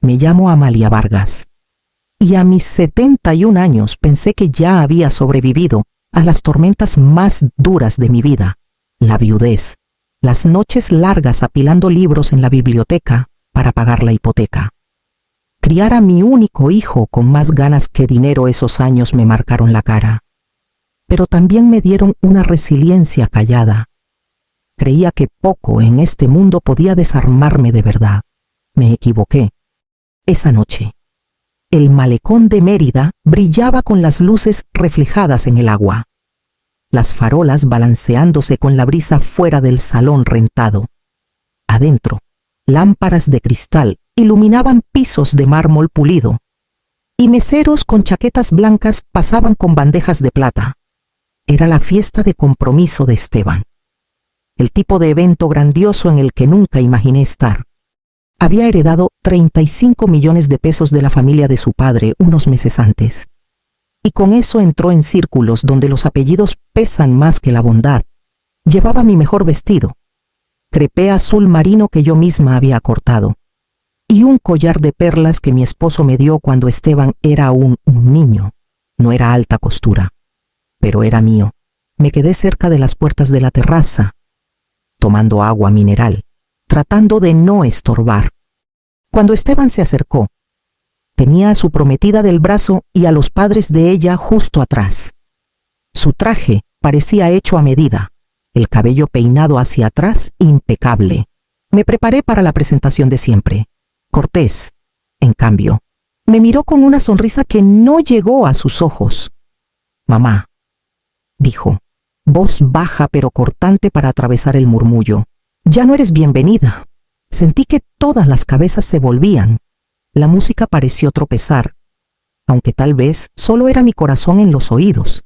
Me llamo Amalia Vargas. Y a mis 71 años pensé que ya había sobrevivido a las tormentas más duras de mi vida, la viudez, las noches largas apilando libros en la biblioteca para pagar la hipoteca. Criar a mi único hijo con más ganas que dinero esos años me marcaron la cara. Pero también me dieron una resiliencia callada. Creía que poco en este mundo podía desarmarme de verdad. Me equivoqué. Esa noche, el malecón de Mérida brillaba con las luces reflejadas en el agua. Las farolas balanceándose con la brisa fuera del salón rentado. Adentro, lámparas de cristal iluminaban pisos de mármol pulido, y meseros con chaquetas blancas pasaban con bandejas de plata. Era la fiesta de compromiso de Esteban, el tipo de evento grandioso en el que nunca imaginé estar. Había heredado 35 millones de pesos de la familia de su padre unos meses antes. Y con eso entró en círculos donde los apellidos pesan más que la bondad. Llevaba mi mejor vestido, crepé azul marino que yo misma había cortado, y un collar de perlas que mi esposo me dio cuando Esteban era aún un niño. No era alta costura, pero era mío. Me quedé cerca de las puertas de la terraza, tomando agua mineral, tratando de no estorbar. Cuando Esteban se acercó, tenía a su prometida del brazo y a los padres de ella justo atrás. Su traje parecía hecho a medida, el cabello peinado hacia atrás impecable. Me preparé para la presentación de siempre. Cortés, en cambio, me miró con una sonrisa que no llegó a sus ojos. «Mamá», dijo, voz baja pero cortante para atravesar el murmullo, «ya no eres bienvenida». Sentí que todas las cabezas se volvían. La música pareció tropezar, aunque tal vez solo era mi corazón en los oídos.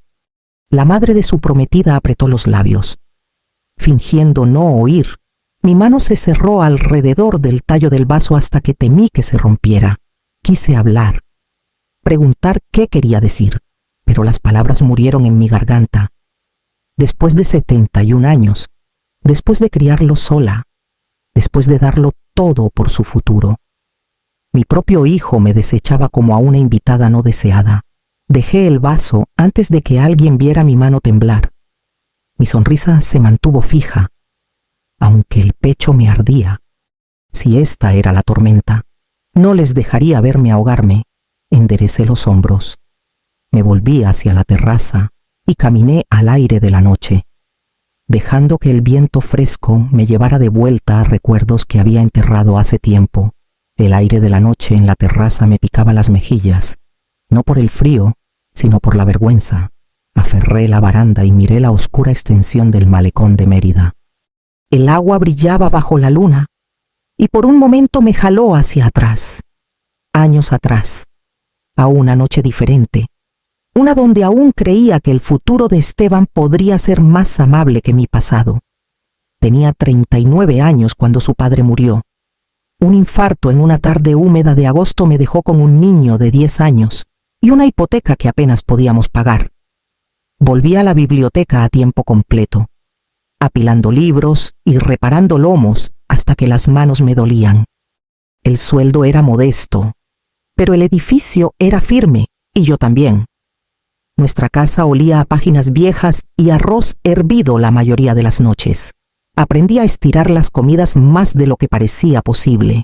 La madre de su prometida apretó los labios. Fingiendo no oír, mi mano se cerró alrededor del tallo del vaso hasta que temí que se rompiera. Quise hablar, preguntar qué quería decir, pero las palabras murieron en mi garganta. Después de 71 años, después de criarlo sola, después de darlo todo por su futuro, mi propio hijo me desechaba como a una invitada no deseada. Dejé el vaso antes de que alguien viera mi mano temblar. Mi sonrisa se mantuvo fija, aunque el pecho me ardía. Si esta era la tormenta, no les dejaría verme ahogarme. Enderecé los hombros. Me volví hacia la terraza y caminé al aire de la noche, dejando que el viento fresco me llevara de vuelta a recuerdos que había enterrado hace tiempo. El aire de la noche en la terraza me picaba las mejillas, no por el frío, sino por la vergüenza. Aferré la baranda y miré la oscura extensión del malecón de Mérida. El agua brillaba bajo la luna, y por un momento me jaló hacia atrás, años atrás, a una noche diferente, una donde aún creía que el futuro de Esteban podría ser más amable que mi pasado. Tenía 39 años cuando su padre murió. Un infarto en una tarde húmeda de agosto me dejó con un niño de 10 años y una hipoteca que apenas podíamos pagar. Volví a la biblioteca a tiempo completo, apilando libros y reparando lomos hasta que las manos me dolían. El sueldo era modesto, pero el edificio era firme y yo también. Nuestra casa olía a páginas viejas y arroz hervido la mayoría de las noches. Aprendí a estirar las comidas más de lo que parecía posible,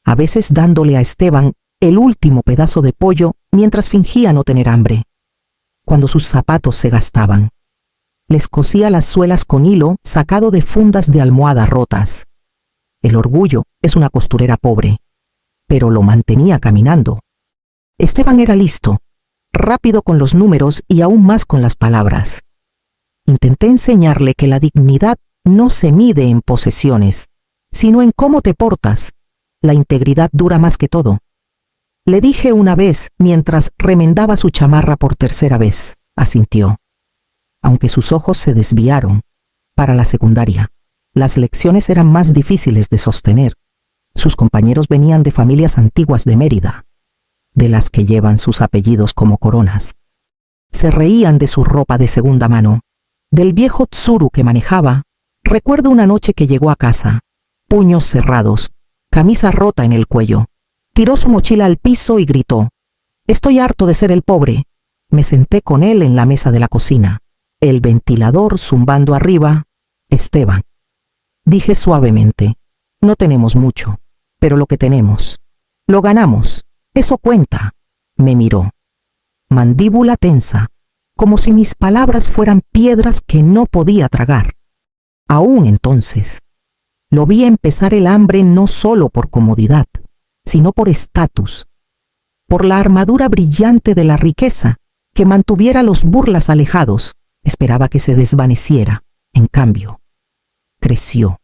a veces dándole a Esteban el último pedazo de pollo mientras fingía no tener hambre. Cuando sus zapatos se gastaban, les cosía las suelas con hilo sacado de fundas de almohada rotas. El orgullo es una costurera pobre, pero lo mantenía caminando. Esteban era listo, rápido con los números y aún más con las palabras. Intenté enseñarle que la dignidad no se mide en posesiones, sino en cómo te portas. La integridad dura más que todo. Le dije una vez mientras remendaba su chamarra por tercera vez. Asintió, aunque sus ojos se desviaron. Para la secundaria, las lecciones eran más difíciles de sostener. Sus compañeros venían de familias antiguas de Mérida, de las que llevan sus apellidos como coronas. Se reían de su ropa de segunda mano, del viejo tsuru que manejaba. Recuerdo una noche que llegó a casa, puños cerrados, camisa rota en el cuello, Tiró su mochila al piso y gritó: «Estoy harto de ser el pobre». Me senté con él en la mesa de la cocina, el ventilador zumbando arriba. «Esteban», dije suavemente, «no tenemos mucho, pero lo que tenemos, lo ganamos. Eso cuenta». Me miró, mandíbula tensa, como si mis palabras fueran piedras que no podía tragar. Aún entonces, lo vi empezar el hambre no solo por comodidad, sino por estatus, por la armadura brillante de la riqueza que mantuviera los burlas alejados. Esperaba que se desvaneciera. En cambio, creció,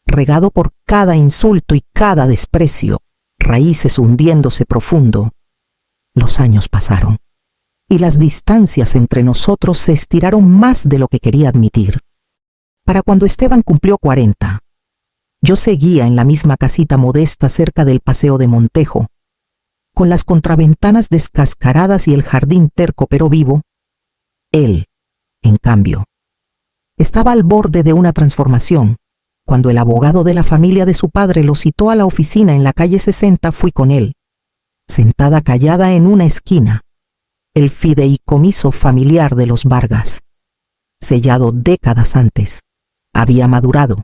regado por cada insulto y cada desprecio, raíces hundiéndose profundo. Los años pasaron, y las distancias entre nosotros se estiraron más de lo que quería admitir. Para cuando Esteban cumplió 40, yo seguía en la misma casita modesta cerca del Paseo de Montejo, con las contraventanas descascaradas y el jardín terco pero vivo. Él, en cambio, estaba al borde de una transformación. Cuando el abogado de la familia de su padre lo citó a la oficina en la calle 60, fui con él. Sentada callada en una esquina, el fideicomiso familiar de los Vargas, sellado décadas antes, había madurado.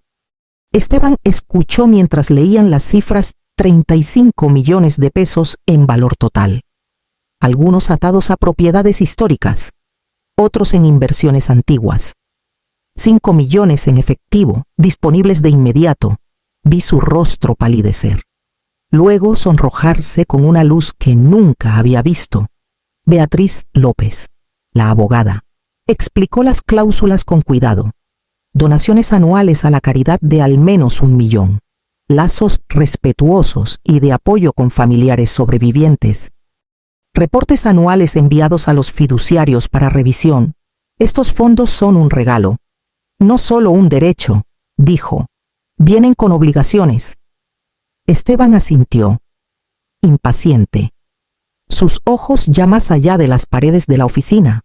Esteban escuchó mientras leían las cifras: 35 millones de pesos en valor total, algunos atados a propiedades históricas, otros en inversiones antiguas. 5 millones en efectivo, disponibles de inmediato. Vi su rostro palidecer, luego sonrojarse con una luz que nunca había visto. Beatriz López, la abogada, explicó las cláusulas con cuidado. Donaciones anuales a la caridad de al menos 1 millón. Lazos respetuosos y de apoyo con familiares sobrevivientes. Reportes anuales enviados a los fiduciarios para revisión. Estos fondos son un regalo, no solo un derecho, dijo. Vienen con obligaciones. Esteban asintió, impaciente, sus ojos ya más allá de las paredes de la oficina.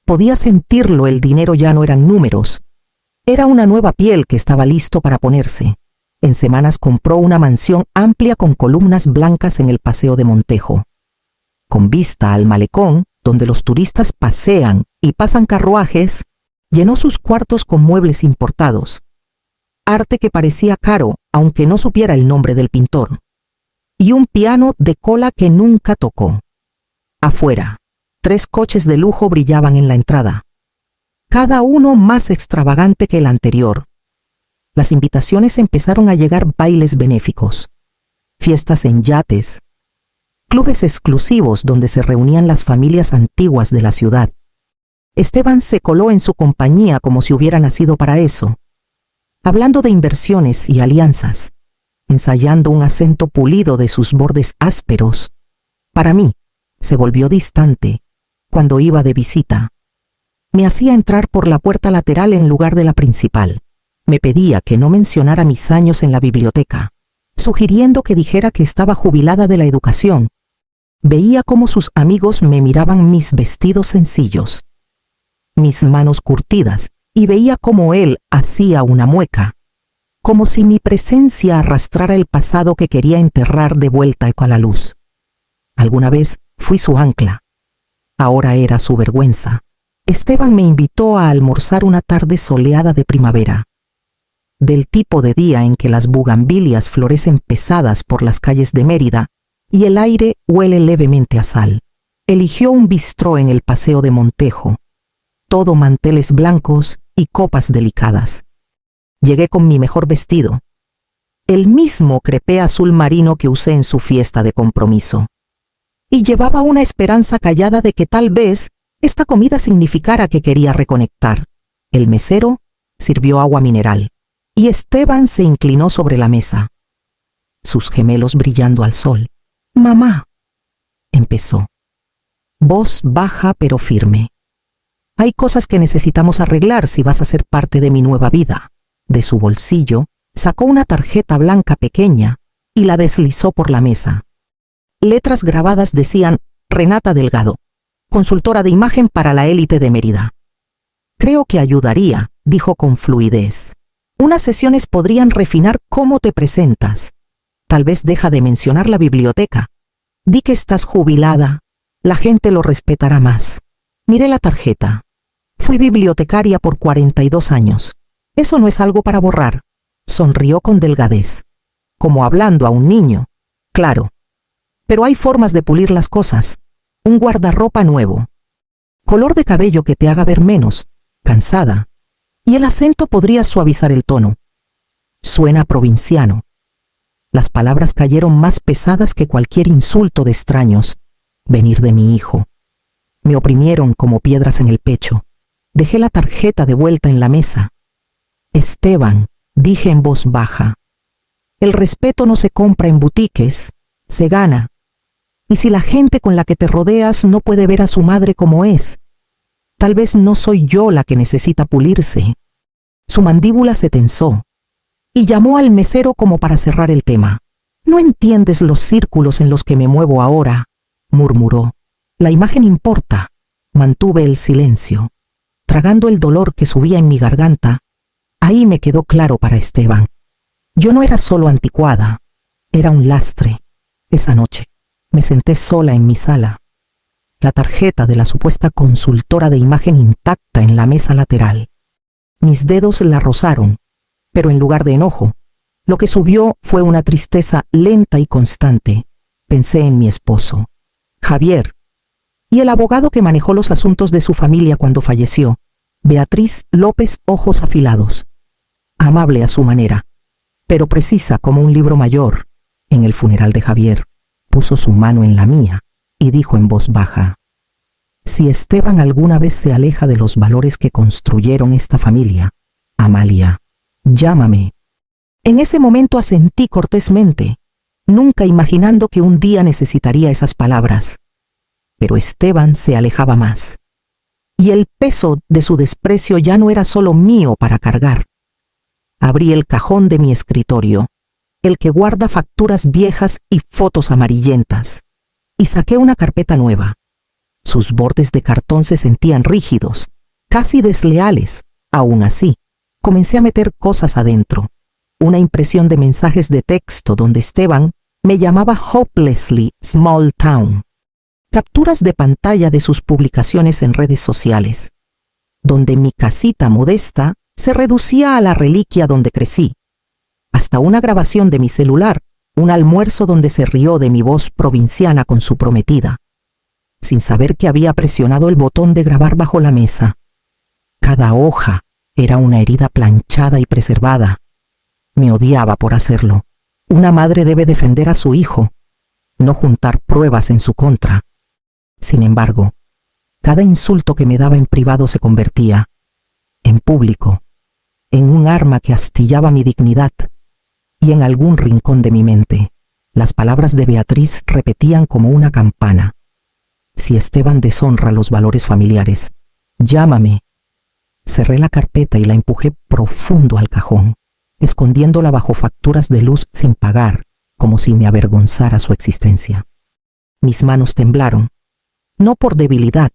Podía sentirlo, el dinero ya no eran números. Era una nueva piel que estaba listo para ponerse. En semanas compró una mansión amplia con columnas blancas en el Paseo de Montejo, con vista al malecón donde los turistas pasean y pasan carruajes. Llenó sus cuartos con muebles importados, arte que parecía caro aunque no supiera el nombre del pintor, y un piano de cola que nunca tocó. Afuera, 3 coches de lujo brillaban en la entrada, cada uno más extravagante que el anterior. Las invitaciones empezaron a llegar: bailes benéficos, fiestas en yates, clubes exclusivos donde se reunían las familias antiguas de la ciudad. Esteban se coló en su compañía como si hubiera nacido para eso, hablando de inversiones y alianzas, ensayando un acento pulido de sus bordes ásperos. Para mí, se volvió distante cuando iba de visita. Me hacía entrar por la puerta lateral en lugar de la principal. Me pedía que no mencionara mis años en la biblioteca, sugiriendo que dijera que estaba jubilada de la educación. Veía cómo sus amigos me miraban mis vestidos sencillos, mis manos curtidas, y veía cómo él hacía una mueca, como si mi presencia arrastrara el pasado que quería enterrar de vuelta a la luz. Alguna vez fui su ancla, ahora era su vergüenza. Esteban me invitó a almorzar una tarde soleada de primavera, del tipo de día en que las bugambilias florecen pesadas por las calles de Mérida y el aire huele levemente a sal. Eligió un bistró en el Paseo de Montejo, todo manteles blancos y copas delicadas. Llegué con mi mejor vestido, el mismo crepé azul marino que usé en su fiesta de compromiso, y llevaba una esperanza callada de que tal vez esta comida significara que quería reconectar. El mesero sirvió agua mineral, y Esteban se inclinó sobre la mesa, sus gemelos brillando al sol. «Mamá», empezó, voz baja pero firme, «hay cosas que necesitamos arreglar si vas a ser parte de mi nueva vida». De su bolsillo sacó una tarjeta blanca pequeña y la deslizó por la mesa. Letras grabadas decían: Renata Delgado, consultora de imagen para la élite de Mérida. «Creo que ayudaría», dijo con fluidez. «Unas sesiones podrían refinar cómo te presentas. Tal vez deja de mencionar la biblioteca. Di que estás jubilada. La gente lo respetará más. Miré la tarjeta. Fui bibliotecaria por 42 años. Eso no es algo para borrar. Sonrió con delgadez, como hablando a un niño. Claro. Pero hay formas de pulir las cosas. Un guardarropa nuevo. Color de cabello que te haga ver menos, cansada. Y el acento podría suavizar el tono. Suena provinciano. Las palabras cayeron más pesadas que cualquier insulto de extraños. Venir de mi hijo. Me oprimieron como piedras en el pecho. Dejé la tarjeta de vuelta en la mesa. Esteban, dije en voz baja. El respeto no se compra en boutiques, se gana. Y si la gente con la que te rodeas no puede ver a su madre como es, tal vez no soy yo la que necesita pulirse. Su mandíbula se tensó y llamó al mesero como para cerrar el tema. No entiendes los círculos en los que me muevo ahora, murmuró. La imagen importa. Mantuve el silencio. Tragando el dolor que subía en mi garganta, ahí me quedó claro para Esteban. Yo no era solo anticuada, era un lastre. Esa noche me senté sola en mi sala. La tarjeta de la supuesta consultora de imagen intacta en la mesa lateral. Mis dedos la rozaron, pero en lugar de enojo, lo que subió fue una tristeza lenta y constante. Pensé en mi esposo, Javier, y el abogado que manejó los asuntos de su familia cuando falleció, Beatriz López Ojos Afilados. Amable a su manera, pero precisa como un libro mayor. En el funeral de Javier, puso su mano en la mía y dijo en voz baja: si Esteban alguna vez se aleja de los valores que construyeron esta familia, Amalia, llámame. En ese momento asentí cortésmente, nunca imaginando que un día necesitaría esas palabras. Pero Esteban se alejaba más, y el peso de su desprecio ya no era solo mío para cargar. Abrí el cajón de mi escritorio, el que guarda facturas viejas y fotos amarillentas, y saqué una carpeta nueva. Sus bordes de cartón se sentían rígidos, casi desleales. Aún así, comencé a meter cosas adentro. Una impresión de mensajes de texto donde Esteban me llamaba Hopelessly Small Town. Capturas de pantalla de sus publicaciones en redes sociales, donde mi casita modesta se reducía a la reliquia donde crecí. Hasta una grabación de mi celular, un almuerzo donde se rió de mi voz provinciana con su prometida, sin saber que había presionado el botón de grabar bajo la mesa. Cada hoja era una herida planchada y preservada. Me odiaba por hacerlo. Una madre debe defender a su hijo, no juntar pruebas en su contra. Sin embargo, cada insulto que me daba en privado se convertía, en público, en un arma que astillaba mi dignidad, y en algún rincón de mi mente, las palabras de Beatriz repetían como una campana: si Esteban deshonra los valores familiares, llámame. Cerré la carpeta y la empujé profundo al cajón, escondiéndola bajo facturas de luz sin pagar, como si me avergonzara su existencia. Mis manos temblaron, no por debilidad,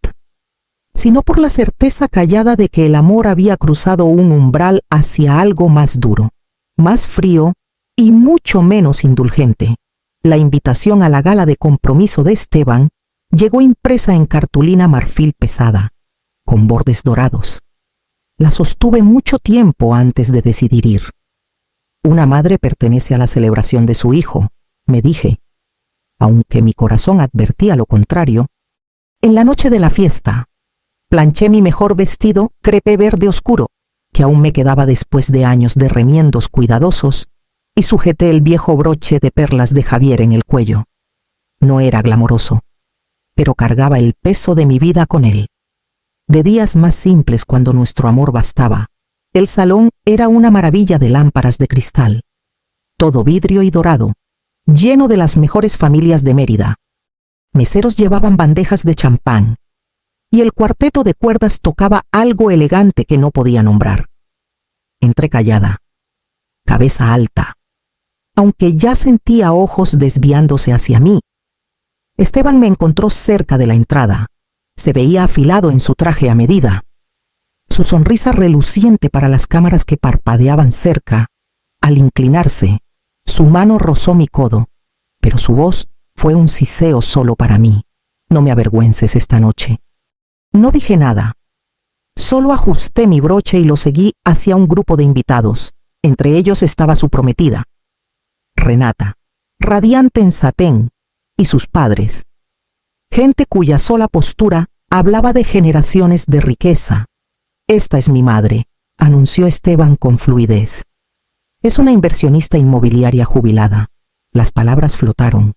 sino por la certeza callada de que el amor había cruzado un umbral hacia algo más duro, más frío y mucho menos indulgente. La invitación a la gala de compromiso de Esteban llegó impresa en cartulina marfil pesada, con bordes dorados. La sostuve mucho tiempo antes de decidir ir. Una madre pertenece a la celebración de su hijo, me dije, aunque mi corazón advertía lo contrario. En la noche de la fiesta, planché mi mejor vestido crepé verde oscuro, que aún me quedaba después de años de remiendos cuidadosos, y sujeté el viejo broche de perlas de Javier en el cuello. No era glamoroso, pero cargaba el peso de mi vida con él. De días más simples cuando nuestro amor bastaba, el salón era una maravilla de lámparas de cristal, todo vidrio y dorado, lleno de las mejores familias de Mérida. Meseros llevaban bandejas de champán, y el cuarteto de cuerdas tocaba algo elegante que no podía nombrar. Entré callada, cabeza alta, aunque ya sentía ojos desviándose hacia mí. Esteban me encontró cerca de la entrada. Se veía afilado en su traje a medida, su sonrisa reluciente para las cámaras que parpadeaban cerca. Al inclinarse, Su mano rozó mi codo, pero su voz fue un siseo solo para mí. No me avergüences esta noche. No dije nada. Solo ajusté mi broche y lo seguí hacia un grupo de invitados. Entre ellos estaba su prometida, Renata, radiante en satén, y sus padres. Gente cuya sola postura hablaba de generaciones de riqueza. Esta es mi madre, anunció Esteban con fluidez. Es una inversionista inmobiliaria jubilada. Las palabras flotaron,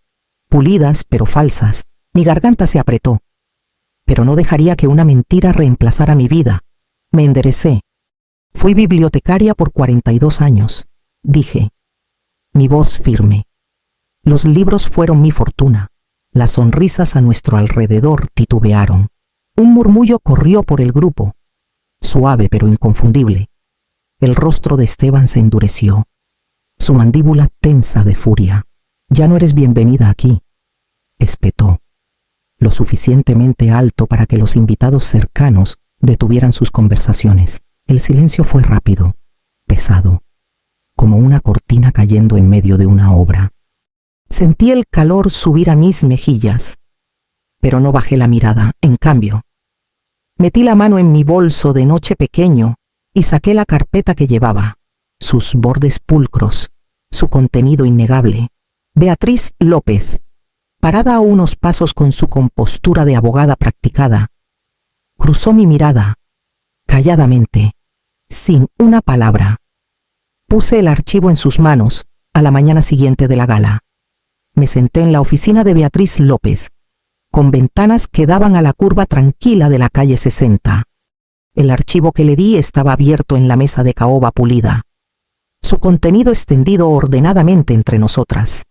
pulidas pero falsas. Mi garganta se apretó. Pero no dejaría que una mentira reemplazara mi vida. Me enderecé. Fui bibliotecaria por 42 años, dije. Mi voz firme. Los libros fueron mi fortuna. Las sonrisas a nuestro alrededor titubearon. Un murmullo corrió por el grupo, suave pero inconfundible. El rostro de Esteban se endureció, su mandíbula tensa de furia. Ya no eres bienvenida aquí, espetó, lo suficientemente alto para que los invitados cercanos detuvieran sus conversaciones. El silencio fue rápido, pesado, como una cortina cayendo en medio de una obra. Sentí el calor subir a mis mejillas, pero no bajé la mirada. En cambio, metí la mano en mi bolso de noche pequeño y saqué la carpeta que llevaba, sus bordes pulcros, su contenido innegable. Beatriz López, parada a unos pasos con su compostura de abogada practicada, cruzó mi mirada, calladamente, sin una palabra. Puse el archivo en sus manos a la mañana siguiente de la gala. Me senté en la oficina de Beatriz López, con ventanas que daban a la curva tranquila de la calle 60. El archivo que le di estaba abierto en la mesa de caoba pulida, su contenido extendido ordenadamente entre nosotras.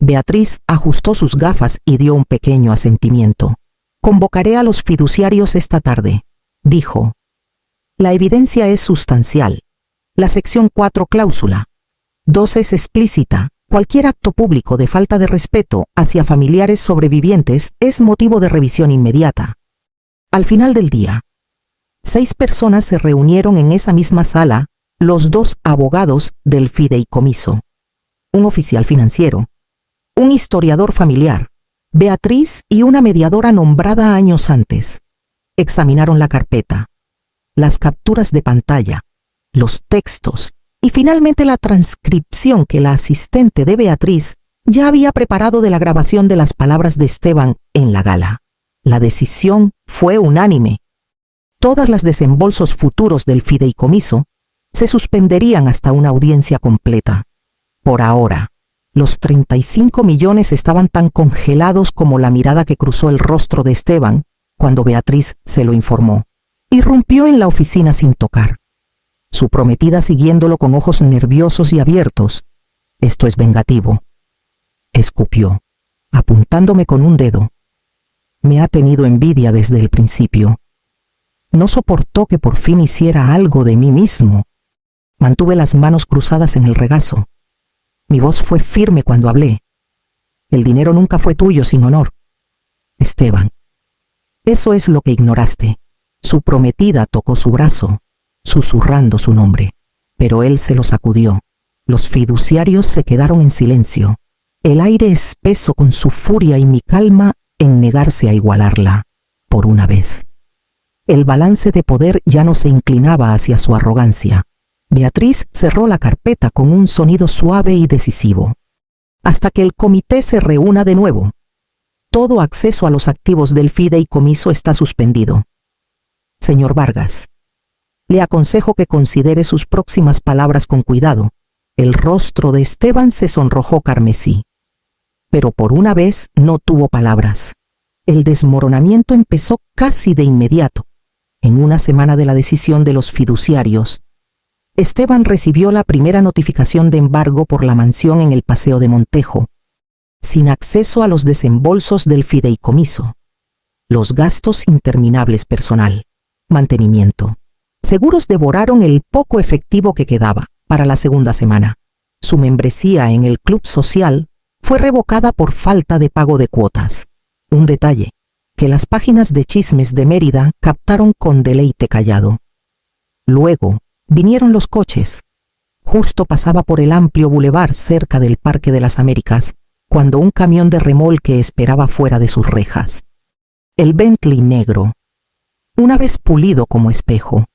Beatriz ajustó sus gafas y dio un pequeño asentimiento. Convocaré a los fiduciarios esta tarde, dijo. La evidencia es sustancial. La sección 4 cláusula 2 es explícita. Cualquier acto público de falta de respeto hacia familiares sobrevivientes es motivo de revisión inmediata. Al final del día, 6 personas se reunieron en esa misma sala, los 2 abogados del fideicomiso, un oficial financiero, un historiador familiar, Beatriz y una mediadora nombrada años antes. Examinaron la carpeta, las capturas de pantalla, los textos y finalmente la transcripción que la asistente de Beatriz ya había preparado de la grabación de las palabras de Esteban en la gala. La decisión fue unánime. Todas las desembolsos futuros del fideicomiso se suspenderían hasta una audiencia completa. Por ahora, los 35 millones estaban tan congelados como la mirada que cruzó el rostro de Esteban cuando Beatriz se lo informó. Irrumpió en la oficina sin tocar, su prometida siguiéndolo con ojos nerviosos y abiertos. Esto es vengativo, escupió, apuntándome con un dedo. Me ha tenido envidia desde el principio. No soportó que por fin hiciera algo de mí mismo. Mantuve las manos cruzadas en el regazo. Mi voz fue firme cuando hablé. El dinero nunca fue tuyo sin honor, Esteban. Eso es lo que ignoraste. Su prometida tocó su brazo, susurrando su nombre, pero él se lo sacudió. Los fiduciarios se quedaron en silencio, el aire espeso con su furia y mi calma en negarse a igualarla, por una vez. El balance de poder ya no se inclinaba hacia su arrogancia. Beatriz cerró la carpeta con un sonido suave y decisivo. Hasta que el comité se reúna de nuevo. Todo acceso a los activos del fideicomiso está suspendido. Señor Vargas, le aconsejo que considere sus próximas palabras con cuidado. El rostro de Esteban se sonrojó carmesí. Pero por una vez no tuvo palabras. El desmoronamiento empezó casi de inmediato. En una semana de la decisión de los fiduciarios, Esteban recibió la primera notificación de embargo por la mansión en el Paseo de Montejo, sin acceso a los desembolsos del fideicomiso, los gastos interminables personal, mantenimiento. Seguros devoraron el poco efectivo que quedaba para la segunda semana. Su membresía en el club social fue revocada por falta de pago de cuotas. Un detalle que las páginas de chismes de Mérida captaron con deleite callado. Luego vinieron los coches. Justo pasaba por el amplio bulevar cerca del Parque de las Américas, cuando un camión de remolque esperaba fuera de sus rejas. El Bentley negro, una vez pulido como espejo,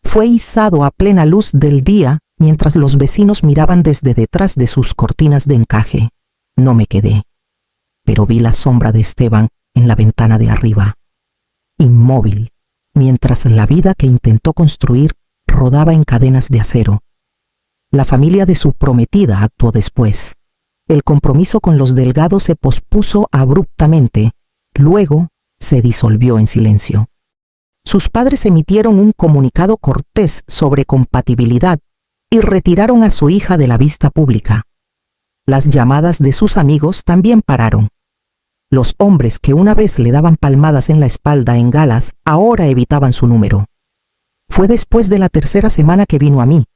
fue izado a plena luz del día mientras los vecinos miraban desde detrás de sus cortinas de encaje. No me quedé, pero vi la sombra de Esteban en la ventana de arriba, inmóvil, mientras la vida que intentó construir rodaba en cadenas de acero. La familia de su prometida actuó después. El compromiso con los Delgado se pospuso abruptamente, luego se disolvió en silencio. Sus padres emitieron un comunicado cortés sobre compatibilidad y retiraron a su hija de la vista pública. Las llamadas de sus amigos también pararon. Los hombres que una vez le daban palmadas en la espalda en galas ahora evitaban su número. Fue después de la tercera semana que vino a mí.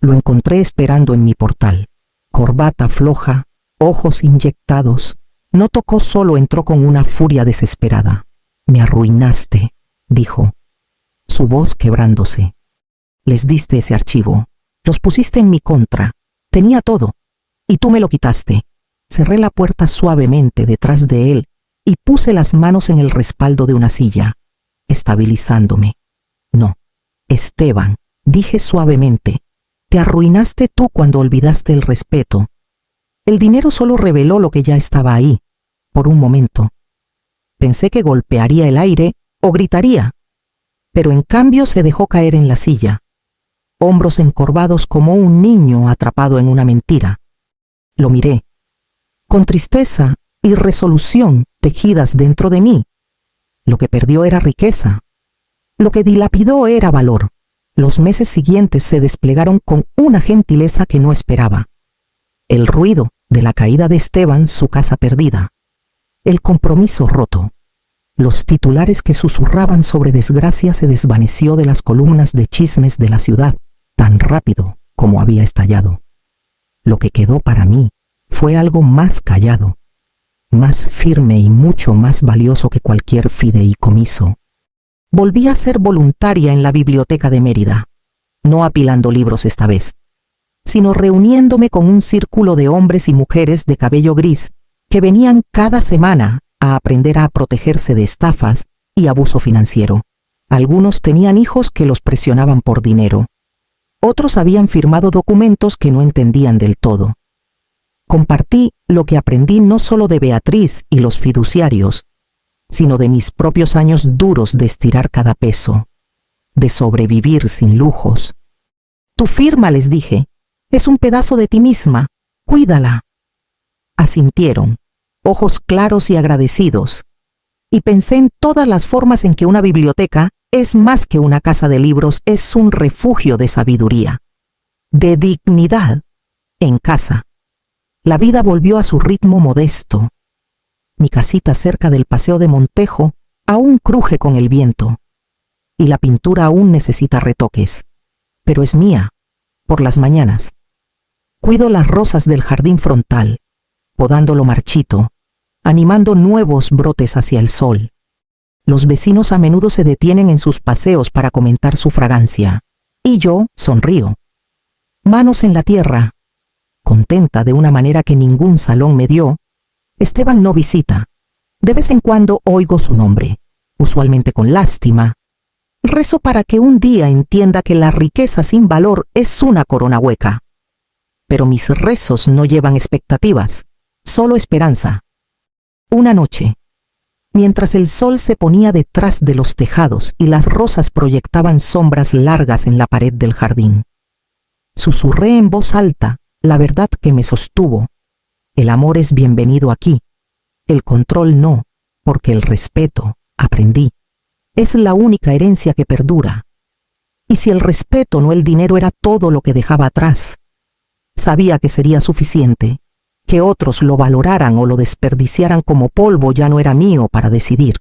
Lo encontré esperando en mi portal. Corbata floja, ojos inyectados. No tocó, solo entró con una furia desesperada. «Me arruinaste», dijo, su voz quebrándose. «Les diste ese archivo. Los pusiste en mi contra. Tenía todo. Y tú me lo quitaste». Cerré la puerta suavemente detrás de él y puse las manos en el respaldo de una silla, estabilizándome. «No, Esteban», dije suavemente, «te arruinaste tú cuando olvidaste el respeto. El dinero solo reveló lo que ya estaba ahí, por un momento. Pensé que golpearía el aire o gritaría, pero en cambio se dejó caer en la silla, hombros encorvados como un niño atrapado en una mentira. Lo miré, con tristeza y resolución tejidas dentro de mí. Lo que perdió era riqueza. Lo que dilapidó era valor. Los meses siguientes se desplegaron con una gentileza que no esperaba. El ruido de la caída de Esteban, su casa perdida. El compromiso roto. Los titulares que susurraban sobre desgracia se desvaneció de las columnas de chismes de la ciudad tan rápido como había estallado. Lo que quedó para mí fue algo más callado, más firme y mucho más valioso que cualquier fideicomiso. Volví a ser voluntaria en la biblioteca de Mérida, no apilando libros esta vez, sino reuniéndome con un círculo de hombres y mujeres de cabello gris que venían cada semana a aprender a protegerse de estafas y abuso financiero. Algunos tenían hijos que los presionaban por dinero. Otros habían firmado documentos que no entendían del todo. Compartí lo que aprendí no solo de Beatriz y los fiduciarios, sino de mis propios años duros de estirar cada peso, de sobrevivir sin lujos. «Tu firma», les dije, «es un pedazo de ti misma, cuídala». Asintieron, ojos claros y agradecidos, y pensé en todas las formas en que una biblioteca es más que una casa de libros, es un refugio de sabiduría, de dignidad, en casa. La vida volvió a su ritmo modesto. Mi casita cerca del Paseo de Montejo aún cruje con el viento, y la pintura aún necesita retoques, pero es mía, por las mañanas. Cuido las rosas del jardín frontal, podándolo marchito, animando nuevos brotes hacia el sol. Los vecinos a menudo se detienen en sus paseos para comentar su fragancia, y yo sonrío. Manos en la tierra, contenta de una manera que ningún salón me dio. Esteban no visita. De vez en cuando oigo su nombre, usualmente con lástima. Rezo para que un día entienda que la riqueza sin valor es una corona hueca. Pero mis rezos no llevan expectativas, solo esperanza. Una noche, mientras el sol se ponía detrás de los tejados y las rosas proyectaban sombras largas en la pared del jardín, susurré en voz alta la verdad que me sostuvo. El amor es bienvenido aquí, el control no, porque el respeto, aprendí, es la única herencia que perdura. Y si el respeto, no el dinero, era todo lo que dejaba atrás, sabía que sería suficiente. Que otros lo valoraran o lo desperdiciaran como polvo ya no era mío para decidir.